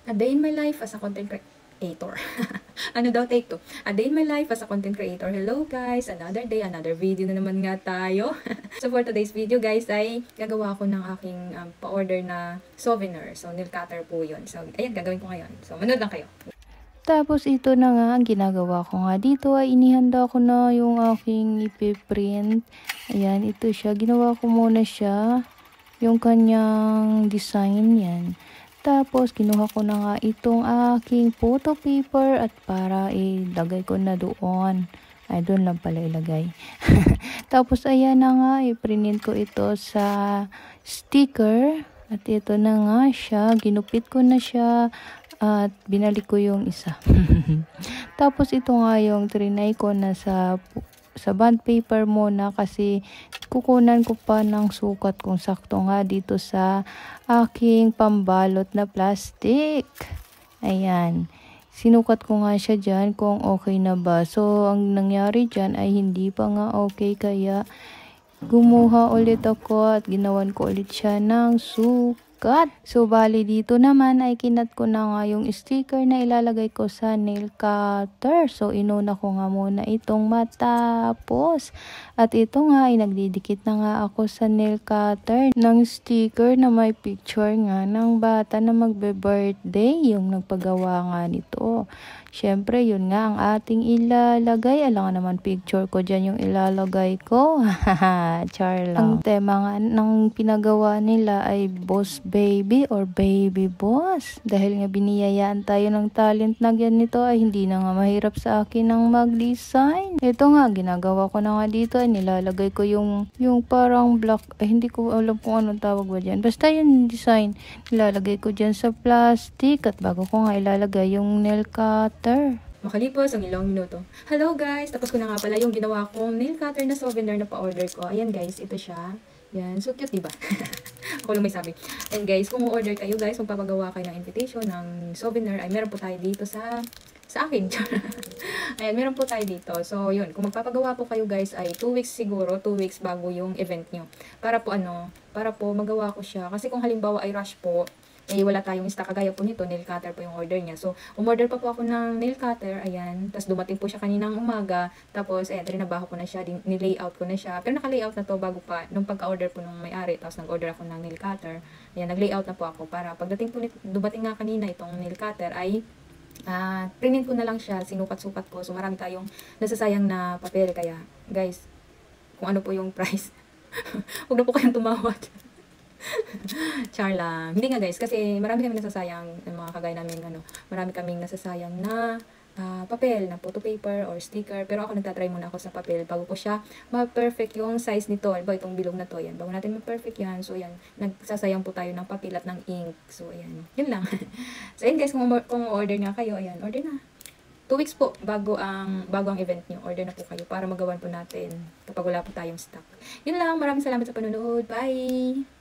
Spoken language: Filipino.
A day in my life as a content creator. Ano daw, take two. A day in my life as a content creator. Hello guys, another day, another video na naman nga tayo. So for today's video guys ay gagawa ko ng aking pa-order na souvenir. So nail cutter po yun. So ayan, gagawin ko ngayon. So manood lang kayo. Tapos ito na nga, ang ginagawa ko nga dito ay inihanda ko na yung aking ipiprint. Ayan, ito siya. Ginawa ko muna siya, yung kanyang design yan. Tapos kinuha ko na nga itong aking photo paper at para ilagay ko na doon. Ay, doon lang pala ilagay. Tapos ayan na nga, iprint ko ito sa sticker. At ito na nga siya, ginupit ko na siya. At binalik ko yung isa. Tapos ito nga yung trinay ko na sa bond paper muna kasi kukunan ko pa ng sukat kung sakto nga dito sa aking pambalot na plastic. Ayan. Sinukat ko nga siya dyan kung okay na ba. So, ang nangyari dyan ay hindi pa nga okay kaya gumuha ulit ako at ginawan ko ulit siya ng sukat. So, bali dito naman ay kinat ko na nga yung sticker na ilalagay ko sa nail cutter. So, inuna ko nga muna itong matapos. At ito nga ay nagdidikit na nga ako sa nail cutter ng sticker na may picture nga ng bata na magbe-birthday, yung nagpagawa nga nito. Syempre, yun nga ang ating ilalagay. Alam nga naman picture ko dyan yung ilalagay ko. Char lang. Ang tema nga ng pinagawa nila ay boss baby or baby boss. Dahil nga biniyayaan tayo ng talent na ganito ay hindi na nga mahirap sa akin ang mag-design. Ito nga, ginagawa ko na nga dito ay nilalagay ko yung parang black. Ay, hindi ko alam kung anong tawag ba dyan. Basta yung design, nilalagay ko dyan sa plastic at bago ko nga ilalagay yung nail cutter. Makalipas ang ilang minuto. Hello guys! Tapos ko na nga pala yung ginawa kong nail cutter na souvenir na pa-order ko. Ayan guys, ito siya. Yan, so cute diba? Ako lang may sabi. And guys, kung order kayo guys, kung papagawa kayo ng invitation, ng souvenir, ay meron po tayo dito sa akin. Ayan, meron po tayo dito. So, yun. Kung magpapagawa po kayo guys, ay 2 weeks siguro, 2 weeks bago yung event nyo. Para po magawa ko siya. Kasi kung halimbawa ay rush po, eh wala tayong stock, kagaya po nito, nail cutter po yung order niya. So, umorder pa po ako ng nail cutter, ayan. Tapos dumating po siya kaninang umaga. Tapos, ayan, trinabaho ko na siya, ni-layout ko na siya. Pero naka-layout na to bago pa, nung pagka-order po nung may-ari. Tapos nag-order ako ng nail cutter. Ayan, nag-layout na po ako para pagdating po, dumating nga kanina itong nail cutter, ay printin ko na lang siya, sinukat-sukat ko. So, marami tayong nasasayang na papel. Kaya, guys, kung ano po yung price, huwag na po kayong tumawad. Char lang. Hindi nga guys, kasi marami kami nasasayang, mga kagaya namin, marami kaming nasasayang na papel, na photo paper or sticker. Pero ako nagtatry muna ako sa papel bago ko siya ma-perfect yung size nito. Alba, itong bilog na to, yan. Bago natin ma-perfect yan, so yan, nagsasayang po tayo ng papel at ng ink. So, ayan. Yun lang. So, ayan guys, kung order nga kayo, ayan, order na. 2 weeks po bago ang event nyo. Order na po kayo para magawan po natin kapag wala po tayong stock. Yun lang. Maraming salamat sa panonood. Bye!